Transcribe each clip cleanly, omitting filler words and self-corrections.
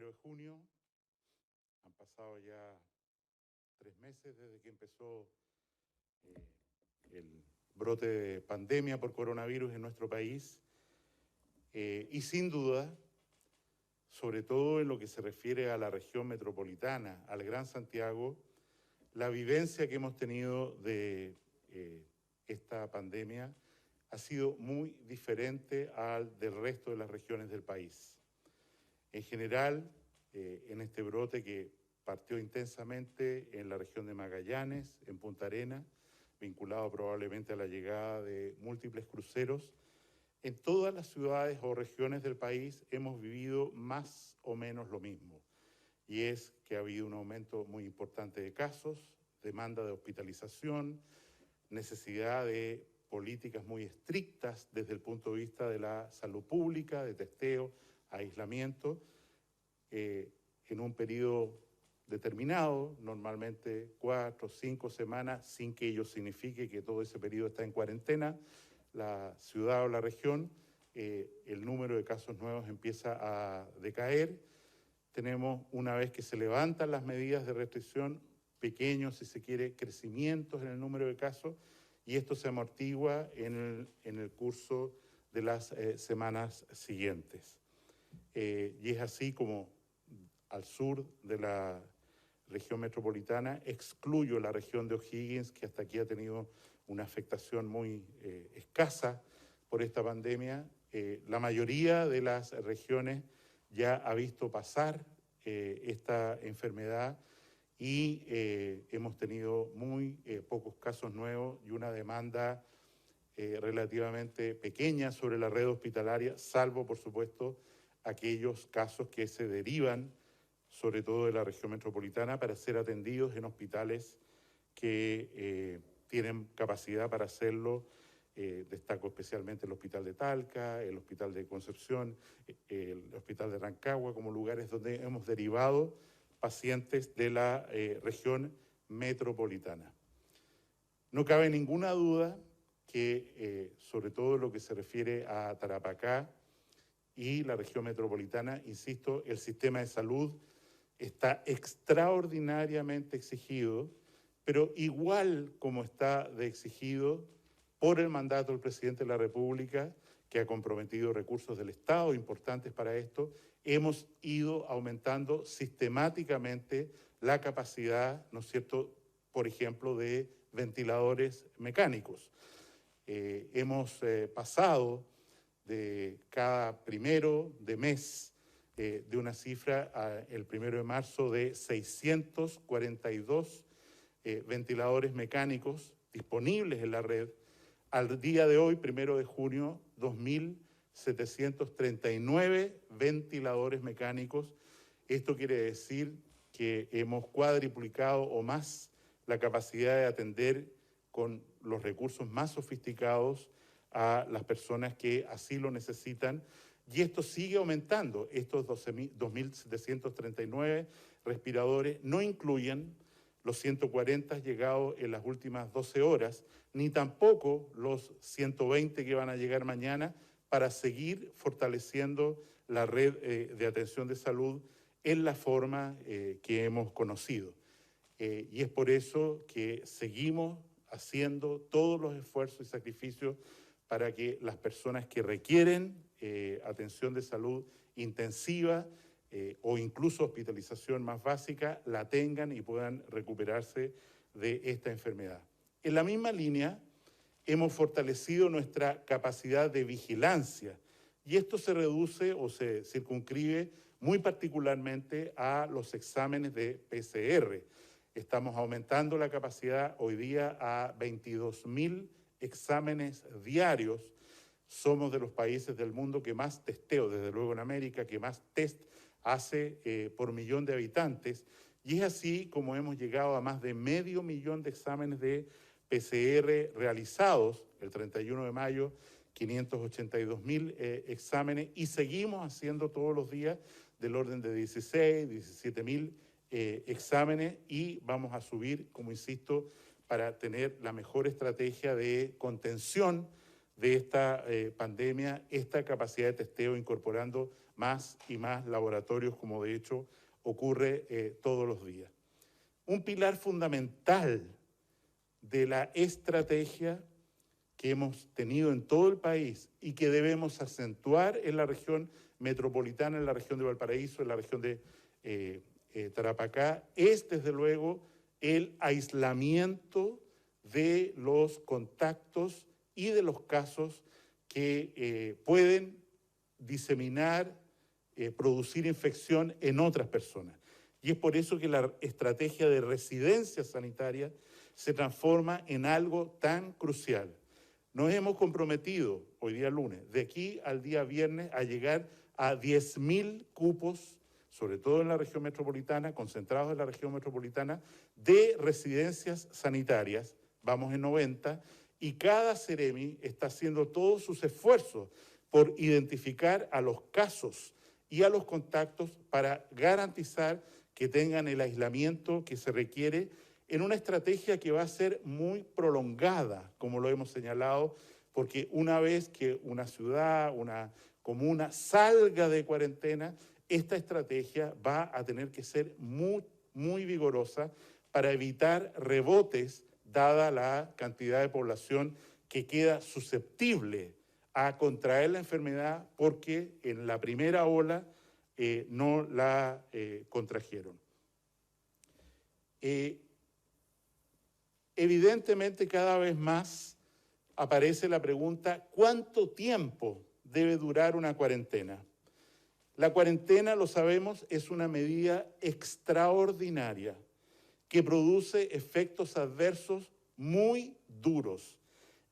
1 de junio. Han pasado ya 3 meses desde que empezó el brote de pandemia por coronavirus en nuestro país. Y sin duda, sobre todo en lo que se refiere a la región metropolitana, al Gran Santiago, la vivencia que hemos tenido de esta pandemia ha sido muy diferente al del resto de las regiones del país. En general, en este brote que partió intensamente en la región de Magallanes, en Punta Arenas, vinculado probablemente a la llegada de múltiples cruceros, en todas las ciudades o regiones del país hemos vivido más o menos lo mismo. Y es que ha habido un aumento muy importante de casos, demanda de hospitalización, necesidad de políticas muy estrictas desde el punto de vista de la salud pública, de testeo, aislamiento, en un periodo determinado, normalmente 4 o 5 semanas, sin que ello signifique que todo ese periodo está en cuarentena, la ciudad o la región, el número de casos nuevos empieza a decaer. Tenemos, una vez que se levantan las medidas de restricción, pequeños, si se quiere, crecimientos en el número de casos, y esto se amortigua en el curso de las semanas siguientes. Y es así como al sur de la región metropolitana, excluyo la región de O'Higgins, que hasta aquí ha tenido una afectación muy escasa por esta pandemia. La mayoría de las regiones ya ha visto pasar esta enfermedad y hemos tenido muy pocos casos nuevos y una demanda relativamente pequeña sobre la red hospitalaria, salvo, por supuesto, aquellos casos que se derivan, sobre todo de la región metropolitana, para ser atendidos en hospitales que tienen capacidad para hacerlo. Destaco especialmente el Hospital de Talca, el Hospital de Concepción, el Hospital de Rancagua, como lugares donde hemos derivado pacientes de la región metropolitana. No cabe ninguna duda que, sobre todo en lo que se refiere a Tarapacá y la región metropolitana, insisto, el sistema de salud está extraordinariamente exigido, pero igual como está de exigido por el mandato del presidente de la República, que ha comprometido recursos del Estado importantes para esto, hemos ido aumentando sistemáticamente la capacidad, ¿no es cierto?, por ejemplo, de ventiladores mecánicos. Hemos pasado de cada primero de mes de una cifra el 1 de marzo de 642 ventiladores mecánicos disponibles en la red, al día de hoy, 1 de junio, 2.739 ventiladores mecánicos. Esto quiere decir que hemos cuadriplicado o más la capacidad de atender con los recursos más sofisticados a las personas que así lo necesitan. Y esto sigue aumentando. Estos 2.739 respiradores no incluyen los 140 llegados en las últimas 12 horas, ni tampoco los 120 que van a llegar mañana, para seguir fortaleciendo la red de atención de salud en la forma que hemos conocido. Y es por eso que seguimos haciendo todos los esfuerzos y sacrificios para que las personas que requieren atención de salud intensiva o incluso hospitalización más básica la tengan y puedan recuperarse de esta enfermedad. En la misma línea, hemos fortalecido nuestra capacidad de vigilancia y esto se reduce o se circunscribe muy particularmente a los exámenes de PCR. Estamos aumentando la capacidad hoy día a 22.000 exámenes diarios. Somos de los países del mundo que más testeo, desde luego en América, que más test hace por millón de habitantes. Y es así como hemos llegado a más de 500.000 de exámenes de PCR realizados. El 31 de mayo, 582.000 exámenes, y seguimos haciendo todos los días del orden de 16, 17.000 exámenes, y vamos a subir, como insisto, para tener la mejor estrategia de contención de esta pandemia, esta capacidad de testeo, incorporando más y más laboratorios, como de hecho ocurre todos los días. Un pilar fundamental de la estrategia que hemos tenido en todo el país y que debemos acentuar en la región metropolitana, en la región de Valparaíso, en la región de Tarapacá, es desde luego el aislamiento de los contactos y de los casos que pueden diseminar, producir infección en otras personas. Y es por eso que la estrategia de residencia sanitaria se transforma en algo tan crucial. Nos hemos comprometido, hoy día lunes, de aquí al día viernes, a llegar a 10.000 cupos, sobre todo en la región metropolitana, concentrados en la región metropolitana, de residencias sanitarias. Vamos en 90, y cada Seremi está haciendo todos sus esfuerzos por identificar a los casos y a los contactos para garantizar que tengan el aislamiento que se requiere en una estrategia que va a ser muy prolongada, como lo hemos señalado, porque una vez que una ciudad, una comuna salga de cuarentena, esta estrategia va a tener que ser muy vigorosa para evitar rebotes, dada la cantidad de población que queda susceptible a contraer la enfermedad porque en la primera ola no la contrajeron. Evidentemente, cada vez más aparece la pregunta: ¿cuánto tiempo debe durar una cuarentena? La cuarentena, lo sabemos, es una medida extraordinaria que produce efectos adversos muy duros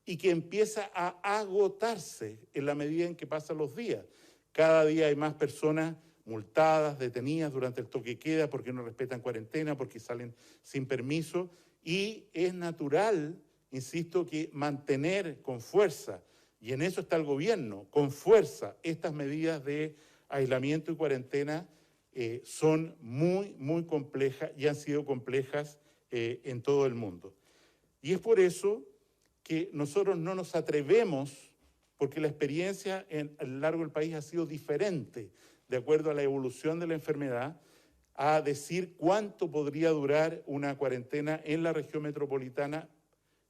y que empieza a agotarse en la medida en que pasan los días. Cada día hay más personas multadas, detenidas durante el toque de queda porque no respetan cuarentena, porque salen sin permiso, y es natural, insisto, que mantener con fuerza, y en eso está el gobierno, con fuerza, estas medidas de aislamiento y cuarentena son muy complejas y han sido complejas en todo el mundo. Y es por eso que nosotros no nos atrevemos, porque la experiencia a lo largo del país ha sido diferente, de acuerdo a la evolución de la enfermedad, a decir cuánto podría durar una cuarentena en la región metropolitana,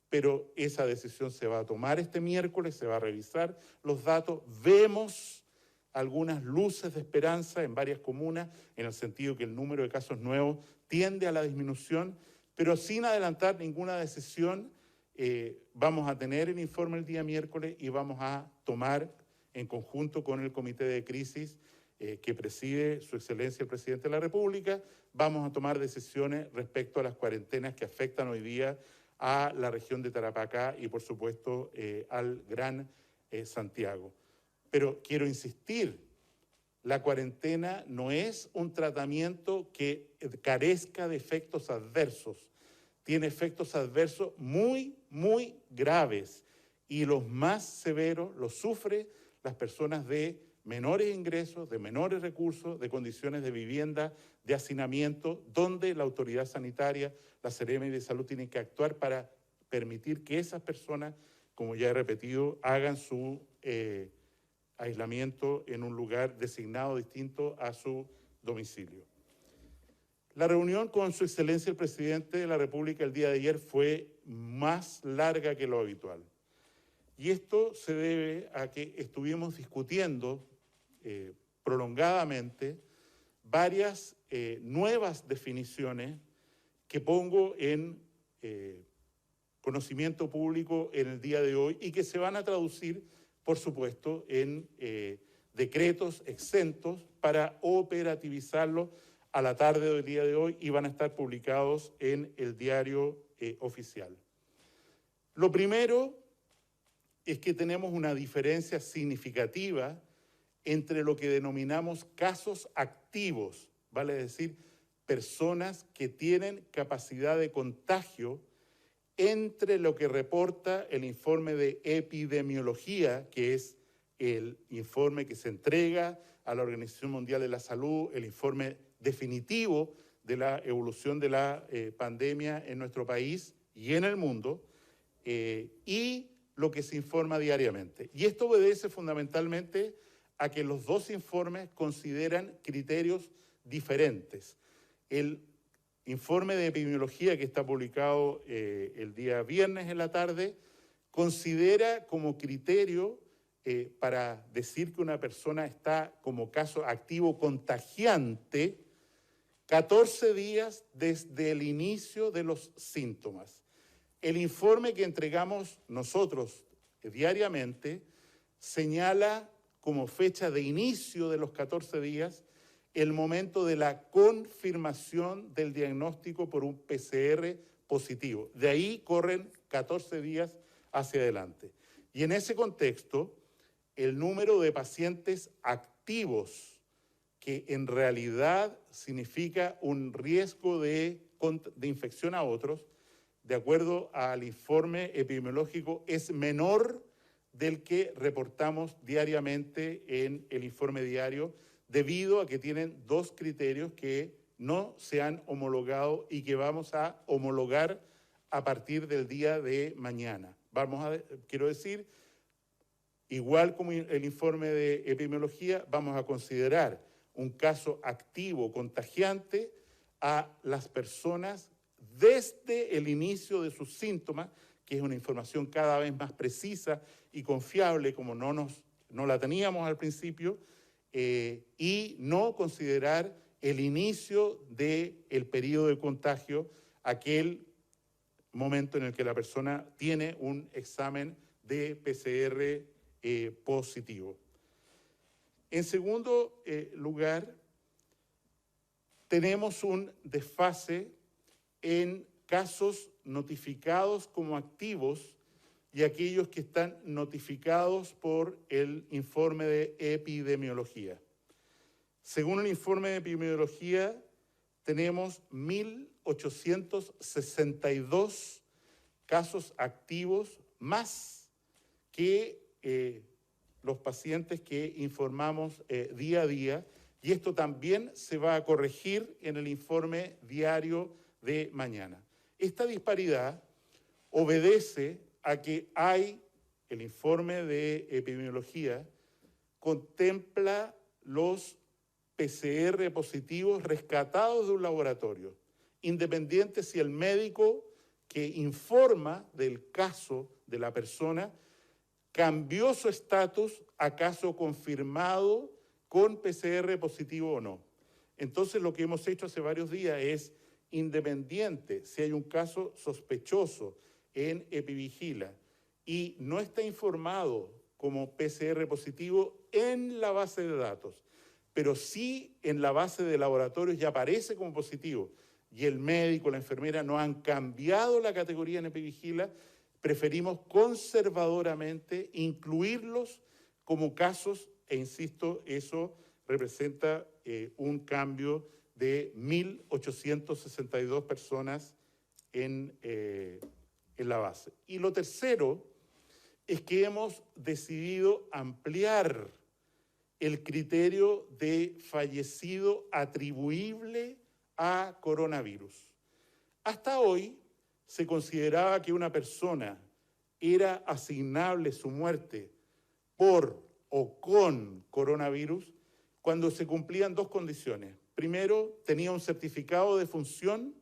pero esa decisión se va a tomar este miércoles, se va a revisar los datos. Vemos algunas luces de esperanza en varias comunas, en el sentido que el número de casos nuevos tiende a la disminución, pero sin adelantar ninguna decisión. Vamos a tener el informe el día miércoles y vamos a tomar, en conjunto con el Comité de Crisis que preside Su Excelencia el Presidente de la República, vamos a tomar decisiones respecto a las cuarentenas que afectan hoy día a la región de Tarapacá y, por supuesto, al Gran Santiago. Pero quiero insistir, la cuarentena no es un tratamiento que carezca de efectos adversos. Tiene efectos adversos muy graves, y los más severos los sufren las personas de menores ingresos, de menores recursos, de condiciones de vivienda, de hacinamiento, donde la autoridad sanitaria, la Seremi de Salud, tienen que actuar para permitir que esas personas, como ya he repetido, hagan su aislamiento en un lugar designado distinto a su domicilio. La reunión con Su Excelencia el Presidente de la República el día de ayer fue más larga que lo habitual. Y esto se debe a que estuvimos discutiendo prolongadamente varias nuevas definiciones que pongo en conocimiento público en el día de hoy y que se van a traducir, por supuesto, en decretos exentos para operativizarlos a la tarde del día de hoy, y van a estar publicados en el diario oficial. Lo primero es que tenemos una diferencia significativa entre lo que denominamos casos activos, vale decir, personas que tienen capacidad de contagio, entre lo que reporta el informe de epidemiología, que es el informe que se entrega a la Organización Mundial de la Salud, el informe definitivo de la evolución de la pandemia en nuestro país y en el mundo, y lo que se informa diariamente. Y esto obedece fundamentalmente a que los dos informes consideran criterios diferentes. El informe de epidemiología que está publicado el día viernes en la tarde considera como criterio para decir que una persona está como caso activo contagiante 14 días desde el inicio de los síntomas. El informe que entregamos nosotros diariamente señala como fecha de inicio de los 14 días el momento de la confirmación del diagnóstico por un PCR positivo. De ahí corren 14 días hacia adelante. Y en ese contexto, el número de pacientes activos, que en realidad significa un riesgo de infección a otros, de acuerdo al informe epidemiológico, es menor del que reportamos diariamente en el informe diario, debido a que tienen dos criterios que no se han homologado y que vamos a homologar a partir del día de mañana. Quiero decir, igual como el informe de epidemiología, vamos a considerar un caso activo contagiante a las personas desde el inicio de sus síntomas, que es una información cada vez más precisa y confiable, como no la teníamos al principio, y no considerar el inicio del periodo de contagio, aquel momento en el que la persona tiene un examen de PCR positivo. En segundo lugar, tenemos un desfase en casos notificados como activos y aquellos que están notificados por el informe de epidemiología. Según el informe de epidemiología, tenemos 1.862 casos activos más que los pacientes que informamos día a día, y esto también se va a corregir en el informe diario de mañana. Esta disparidad obedece a que el informe de epidemiología contempla los PCR positivos rescatados de un laboratorio, independiente si el médico que informa del caso de la persona cambió su estatus a caso confirmado con PCR positivo o no. Entonces, lo que hemos hecho hace varios días es, independiente si hay un caso sospechoso en Epivigila y no está informado como PCR positivo en la base de datos, pero sí en la base de laboratorios ya aparece como positivo y el médico, la enfermera no han cambiado la categoría en Epivigila, preferimos conservadoramente incluirlos como casos, e insisto, eso representa un cambio de 1.862 personas en la base. Y lo tercero es que hemos decidido ampliar el criterio de fallecido atribuible a coronavirus. Hasta hoy se consideraba que una persona era asignable su muerte por o con coronavirus cuando se cumplían dos condiciones. Primero, tenía un certificado de función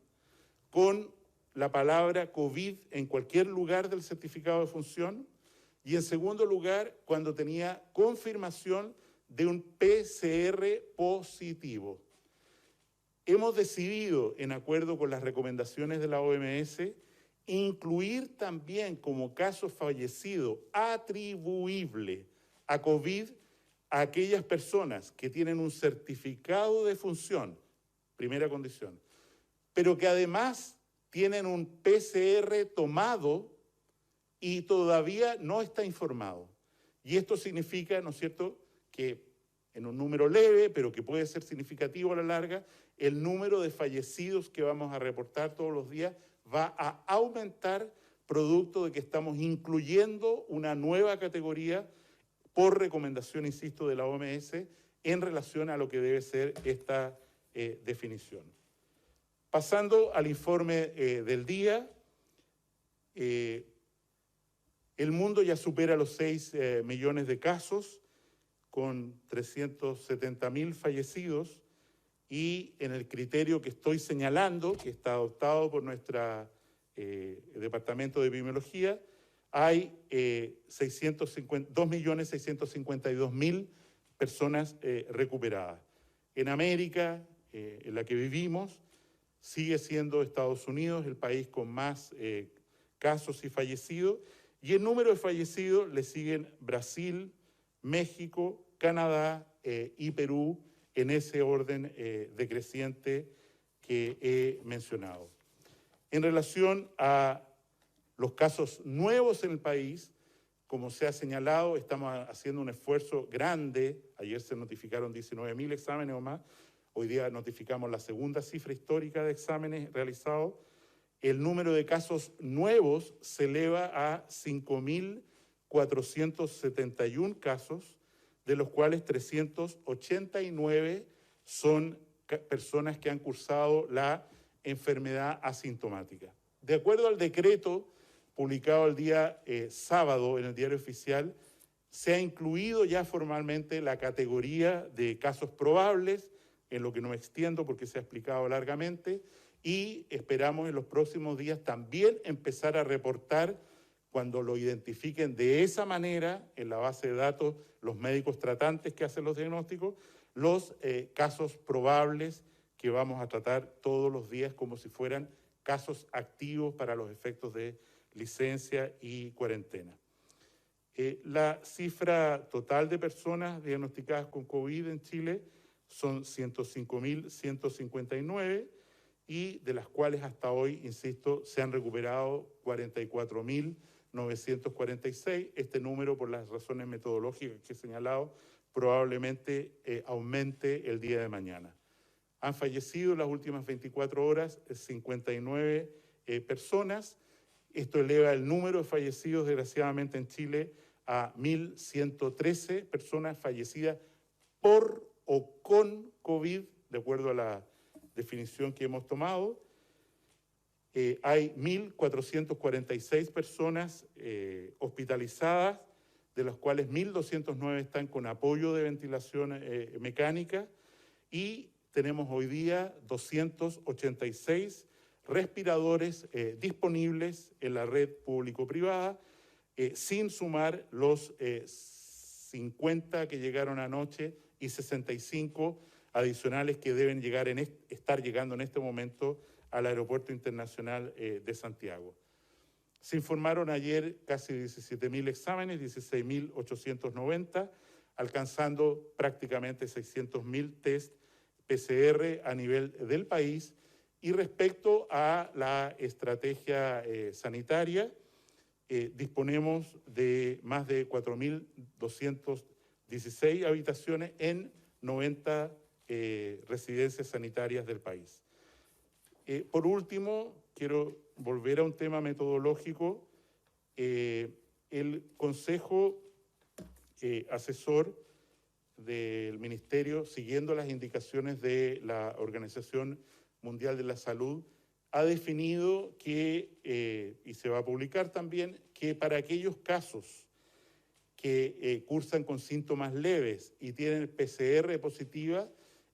con la palabra COVID en cualquier lugar del certificado de función, y en segundo lugar, cuando tenía confirmación de un PCR positivo. Hemos decidido, en acuerdo con las recomendaciones de la OMS, incluir también como caso fallecido atribuible a COVID a aquellas personas que tienen un certificado de función, primera condición, pero que además tienen un PCR tomado y todavía no está informado. Y esto significa, ¿no es cierto?, que en un número leve, pero que puede ser significativo a la larga, el número de fallecidos que vamos a reportar todos los días va a aumentar producto de que estamos incluyendo una nueva categoría por recomendación, insisto, de la OMS en relación a lo que debe ser esta definición. Pasando al informe del día, el mundo ya supera los 6 millones de casos, con 370.000 fallecidos, y en el criterio que estoy señalando, que está adoptado por nuestro Departamento de Epidemiología, hay 2.652.000 personas recuperadas. En América, en la que vivimos, sigue siendo Estados Unidos el país con más casos y fallecidos, y el número de fallecidos le siguen Brasil, México, Canadá y Perú, en ese orden decreciente que he mencionado. En relación a los casos nuevos en el país, como se ha señalado, estamos haciendo un esfuerzo grande. Ayer se notificaron 19.000 exámenes o más. Hoy día notificamos la segunda cifra histórica de exámenes realizados. El número de casos nuevos se eleva a 5.471 casos, de los cuales 389 son personas que han cursado la enfermedad asintomática. De acuerdo al decreto publicado el día sábado en el Diario Oficial, se ha incluido ya formalmente la categoría de casos probables, en lo que no me extiendo porque se ha explicado largamente, y esperamos en los próximos días también empezar a reportar, cuando lo identifiquen de esa manera en la base de datos los médicos tratantes que hacen los diagnósticos, los casos probables que vamos a tratar todos los días como si fueran casos activos para los efectos de licencia y cuarentena. La cifra total de personas diagnosticadas con COVID en Chile son 105.159, y de las cuales hasta hoy, insisto, se han recuperado 44.946. Este número, por las razones metodológicas que he señalado, probablemente aumente el día de mañana. Han fallecido en las últimas 24 horas 59 personas. Esto eleva el número de fallecidos, desgraciadamente, en Chile a 1.113 personas fallecidas por o con COVID, de acuerdo a la definición que hemos tomado. Hay 1.446 personas hospitalizadas, de las cuales 1.209 están con apoyo de ventilación mecánica, y tenemos hoy día 286 respiradores disponibles en la red público-privada, sin sumar los 50 que llegaron anoche y 65 adicionales que deben estar llegando en este momento al Aeropuerto Internacional de Santiago. Se informaron ayer casi 17.000 exámenes, 16.890, alcanzando prácticamente 600.000 test PCR a nivel del país. Y respecto a la estrategia sanitaria, disponemos de más de 4.216 habitaciones en 90 residencias sanitarias del país. Por último, quiero volver a un tema metodológico. El Consejo Asesor del Ministerio, siguiendo las indicaciones de la Organización Mundial de la Salud, ha definido que, y se va a publicar también, que para aquellos casos que cursan con síntomas leves y tienen PCR positiva,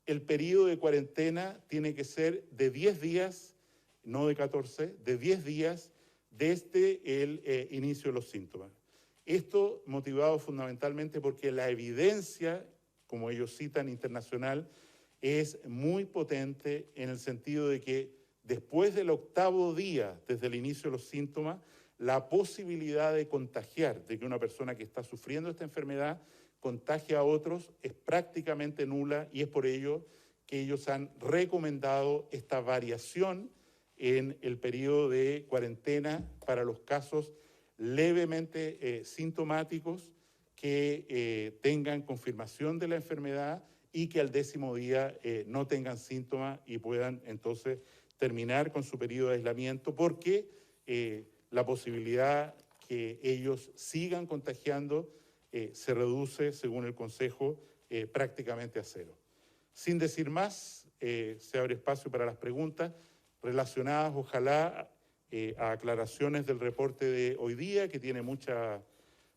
el periodo de cuarentena tiene que ser de 10 días, no de 14, de 10 días desde el inicio de los síntomas. Esto motivado fundamentalmente porque la evidencia, como ellos citan, internacional, es muy potente en el sentido de que después del 8º día, desde el inicio de los síntomas, la posibilidad de contagiar, de que una persona que está sufriendo esta enfermedad contagie a otros, es prácticamente nula, y es por ello que ellos han recomendado esta variación en el periodo de cuarentena para los casos levemente sintomáticos que tengan confirmación de la enfermedad y que al 10º día no tengan síntomas y puedan entonces terminar con su periodo de aislamiento, porque la posibilidad que ellos sigan contagiando se reduce, según el Consejo, prácticamente a cero. Sin decir más, se abre espacio para las preguntas relacionadas, ojalá, a aclaraciones del reporte de hoy día, que tiene mucha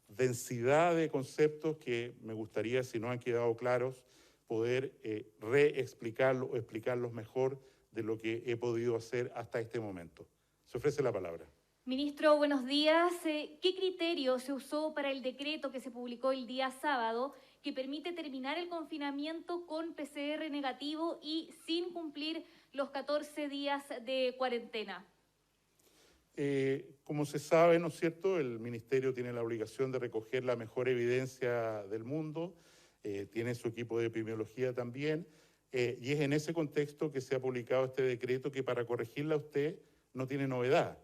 densidad de conceptos que me gustaría, si no han quedado claros, poder reexplicarlos o explicarlos mejor de lo que he podido hacer hasta este momento. Se ofrece la palabra. Ministro, buenos días. ¿Qué criterio se usó para el decreto que se publicó el día sábado que permite terminar el confinamiento con PCR negativo y sin cumplir los 14 días de cuarentena? Como se sabe, ¿no es cierto?, el Ministerio tiene la obligación de recoger la mejor evidencia del mundo, tiene su equipo de epidemiología también, y es en ese contexto que se ha publicado este decreto que, para corregirla a usted, no tiene novedad.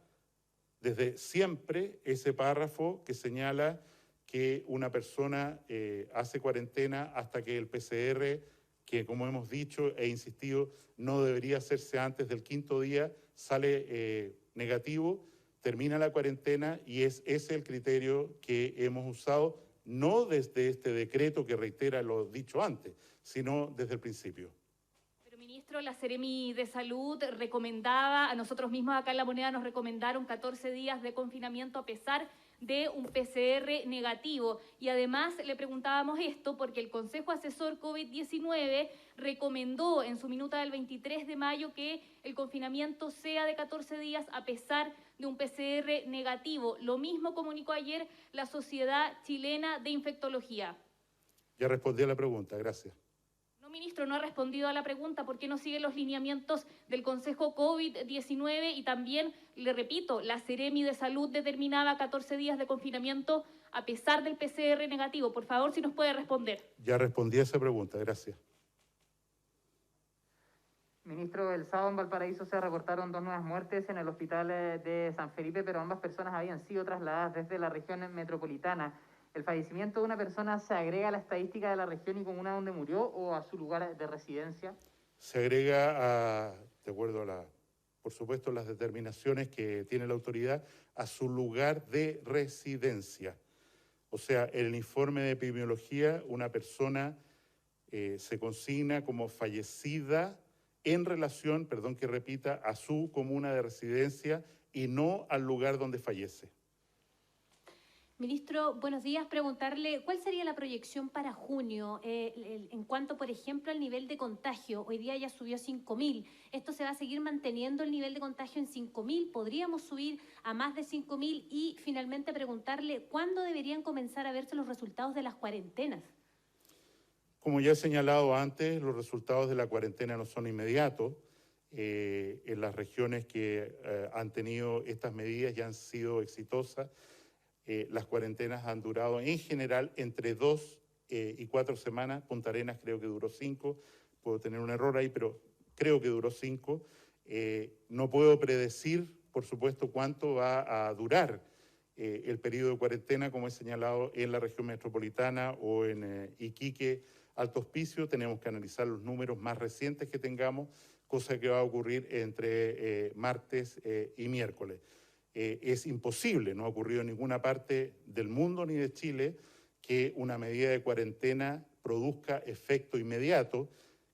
Desde siempre ese párrafo que señala que una persona hace cuarentena hasta que el PCR, que como hemos dicho e insistido, no debería hacerse antes del 5º día, sale negativo, termina la cuarentena, y es ese el criterio que hemos usado, no desde este decreto que reitera lo dicho antes, sino desde el principio. Ministro, la Seremi de Salud recomendaba, a nosotros mismos acá en La Moneda nos recomendaron 14 días de confinamiento a pesar de un PCR negativo. Y además le preguntábamos esto porque el Consejo Asesor COVID-19 recomendó en su minuta del 23 de mayo que el confinamiento sea de 14 días a pesar de un PCR negativo. Lo mismo comunicó ayer la Sociedad Chilena de Infectología. Ya respondí a la pregunta, gracias. No, ministro, no ha respondido a la pregunta. ¿Por qué no sigue los lineamientos del Consejo COVID-19? Y también, le repito, la Seremi de Salud determinaba 14 días de confinamiento a pesar del PCR negativo. Por favor, si nos puede responder. Ya respondí a esa pregunta, gracias. Ministro, el sábado en Valparaíso se reportaron 2 nuevas muertes en el hospital de San Felipe, pero ambas personas habían sido trasladadas desde la región metropolitana. ¿El fallecimiento de una persona se agrega a la estadística de la región y comuna donde murió o a su lugar de residencia? Se agrega, de acuerdo a por supuesto, las determinaciones que tiene la autoridad, a su lugar de residencia. O sea, en el informe de epidemiología, una persona se consigna como fallecida en relación, perdón que repita, a su comuna de residencia y no al lugar donde fallece. Ministro, buenos días. Preguntarle, ¿cuál sería la proyección para junio en cuanto, por ejemplo, al nivel de contagio? Hoy día ya subió 5.000. ¿Esto se va a seguir manteniendo el nivel de contagio en 5.000? ¿Podríamos subir a más de 5.000? Y finalmente preguntarle, ¿cuándo deberían comenzar a verse los resultados de las cuarentenas? Como ya he señalado antes, los resultados de la cuarentena no son inmediatos. En las regiones que han tenido estas medidas y han sido exitosas, las cuarentenas han durado en general entre 2 y 4 semanas. Punta Arenas creo que duró 5, puedo tener un error ahí, pero creo que duró 5. No puedo predecir, por supuesto, cuánto va a durar el periodo de cuarentena, como he señalado, en la región metropolitana o en Iquique, Alto Hospicio. Tenemos que analizar los números más recientes que tengamos, cosa que va a ocurrir entre martes y miércoles. Es imposible, no ha ocurrido en ninguna parte del mundo ni de Chile, que una medida de cuarentena produzca efecto inmediato.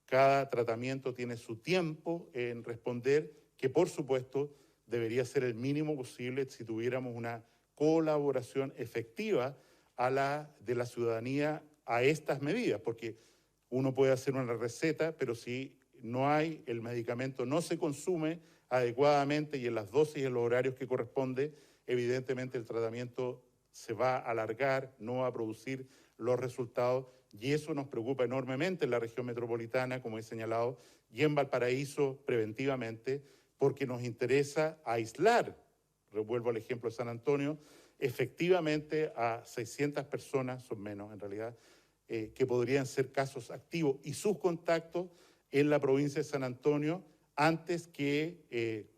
Cada tratamiento tiene su tiempo en responder, que por supuesto debería ser el mínimo posible si tuviéramos una colaboración efectiva de la ciudadanía a estas medidas, porque uno puede hacer una receta, pero si no hay, el medicamento no se consume adecuadamente y en las dosis y en los horarios que corresponde, evidentemente el tratamiento se va a alargar, no va a producir los resultados, y eso nos preocupa enormemente en la región metropolitana, como he señalado, y en Valparaíso preventivamente, porque nos interesa aislar, vuelvo al ejemplo de San Antonio, efectivamente a 600 personas, son menos en realidad, que podrían ser casos activos y sus contactos en la provincia de San Antonio, antes que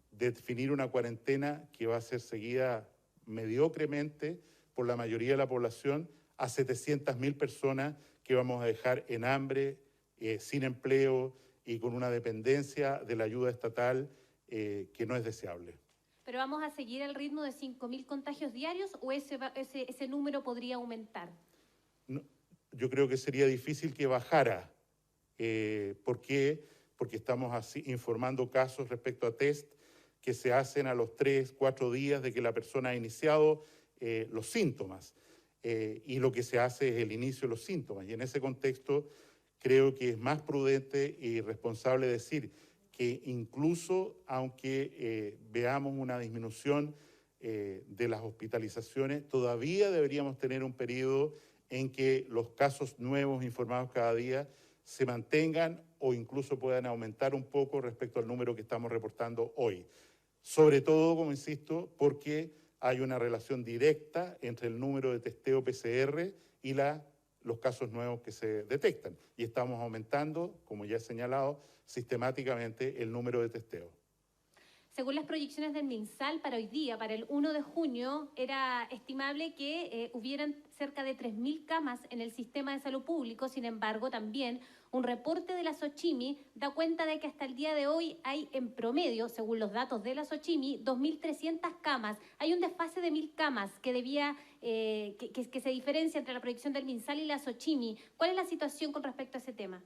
definir una cuarentena que va a ser seguida mediocremente por la mayoría de la población, a 700.000 personas que vamos a dejar en hambre, sin empleo y con una dependencia de la ayuda estatal que no es deseable. ¿Pero vamos a seguir el ritmo de 5.000 contagios diarios o ese número podría aumentar? No, yo creo que sería difícil que bajara. ¿Por qué? Porque estamos así informando casos respecto a test que se hacen a los 3, 4 días de que la persona ha iniciado los síntomas. y lo que se hace es el inicio de los síntomas. Y en ese contexto creo que es más prudente y responsable decir que incluso aunque veamos una disminución de las hospitalizaciones, todavía deberíamos tener un periodo en que los casos nuevos informados cada día se mantengan o incluso puedan aumentar un poco respecto al número que estamos reportando hoy. Sobre todo, como insisto, porque hay una relación directa entre el número de testeo PCR y los casos nuevos que se detectan. Y estamos aumentando, como ya he señalado, sistemáticamente el número de testeos. Según las proyecciones del MinSal, para hoy día, para el 1 de junio, era estimable que hubieran cerca de 3.000 camas en el sistema de salud público. Sin embargo, también un reporte de la SOCHIMI da cuenta de que hasta el día de hoy hay en promedio, según los datos de la SOCHIMI, 2.300 camas. Hay un desfase de 1.000 camas que se diferencia entre la proyección del MinSal y la SOCHIMI. ¿Cuál es la situación con respecto a ese tema?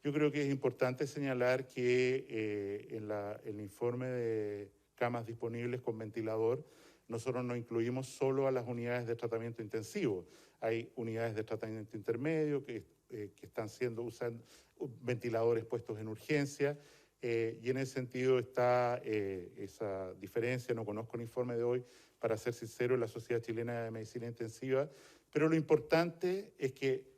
Yo creo que es importante señalar que en el informe de camas disponibles con ventilador, nosotros no incluimos solo a las unidades de tratamiento intensivo. Hay unidades de tratamiento intermedio que están usando ventiladores puestos en urgencia, y en ese sentido está esa diferencia. No conozco el informe de hoy, para ser sincero, en la Sociedad Chilena de Medicina Intensiva, pero lo importante es que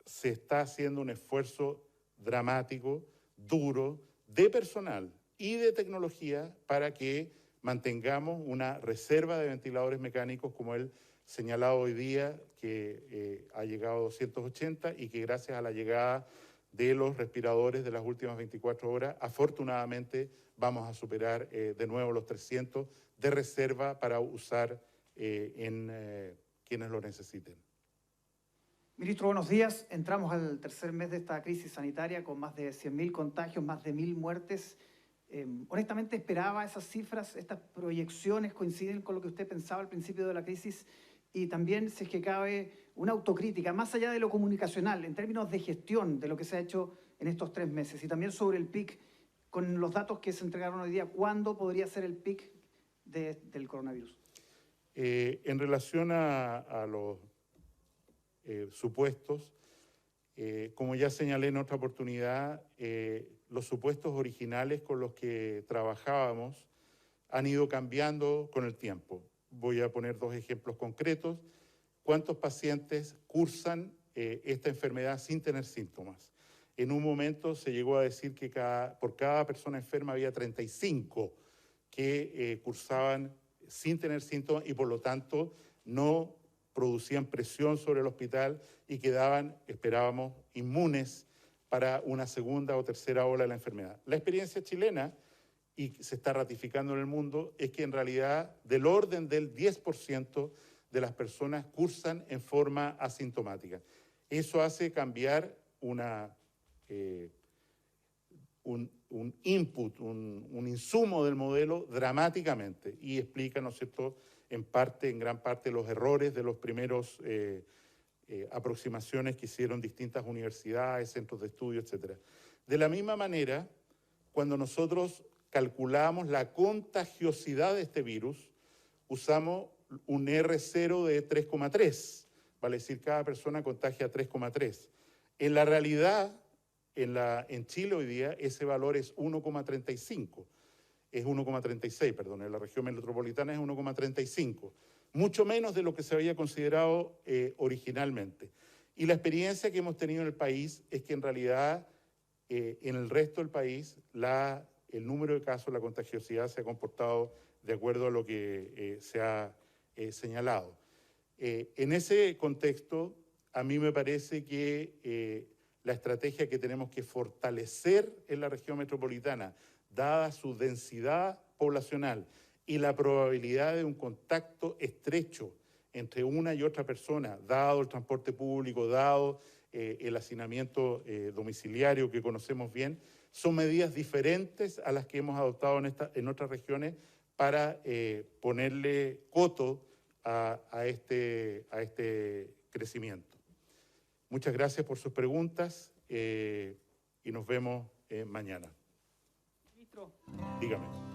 se está haciendo un esfuerzo dramático, duro, de personal y de tecnología para que mantengamos una reserva de ventiladores mecánicos como el señalado hoy día, que ha llegado a 280 y que gracias a la llegada de los respiradores de las últimas 24 horas, afortunadamente vamos a superar de nuevo los 300 de reserva para usar en quienes lo necesiten. Ministro, buenos días. Entramos al tercer mes de esta crisis sanitaria con más de 100.000 contagios, más de 1.000 muertes. Honestamente, ¿esperaba esas cifras? ¿Estas proyecciones coinciden con lo que usted pensaba al principio de la crisis? Y también, si es que cabe, una autocrítica, más allá de lo comunicacional, en términos de gestión de lo que se ha hecho en estos 3 meses. Y también sobre el pic, con los datos que se entregaron hoy día, ¿cuándo podría ser el pic del coronavirus? En relación a los supuestos, como ya señalé en otra oportunidad, los supuestos originales con los que trabajábamos han ido cambiando con el tiempo. Voy a poner 2 ejemplos concretos. ¿Cuántos pacientes cursan esta enfermedad sin tener síntomas? En un momento se llegó a decir que por cada persona enferma había 35 que cursaban sin tener síntomas y por lo tanto no producían presión sobre el hospital y quedaban, esperábamos, inmunes para una segunda o tercera ola de la enfermedad. La experiencia chilena, y se está ratificando en el mundo, es que en realidad del orden del 10% de las personas cursan en forma asintomática. Eso hace cambiar un input, un insumo del modelo dramáticamente y explica, ¿no es cierto?, en gran parte, los errores de los primeros aproximaciones que hicieron distintas universidades, centros de estudio, etc. De la misma manera, cuando nosotros calculamos la contagiosidad de este virus, usamos un R0 de 3,3, vale decir, cada persona contagia 3,3. En la realidad, en Chile hoy día, ese valor es 1,35. Es 1,36, perdón, en la región metropolitana es 1,35, mucho menos de lo que se había considerado originalmente. Y la experiencia que hemos tenido en el país es que en realidad en el resto del país el número de casos, la contagiosidad se ha comportado de acuerdo a lo que se ha señalado. En ese contexto, a mí me parece que la estrategia que tenemos que fortalecer en la región metropolitana, dada su densidad poblacional y la probabilidad de un contacto estrecho entre una y otra persona, dado el transporte público, dado el hacinamiento domiciliario que conocemos bien, son medidas diferentes a las que hemos adoptado en otras regiones para ponerle coto a este crecimiento. Muchas gracias por sus preguntas y nos vemos mañana. Ministro. Dígame.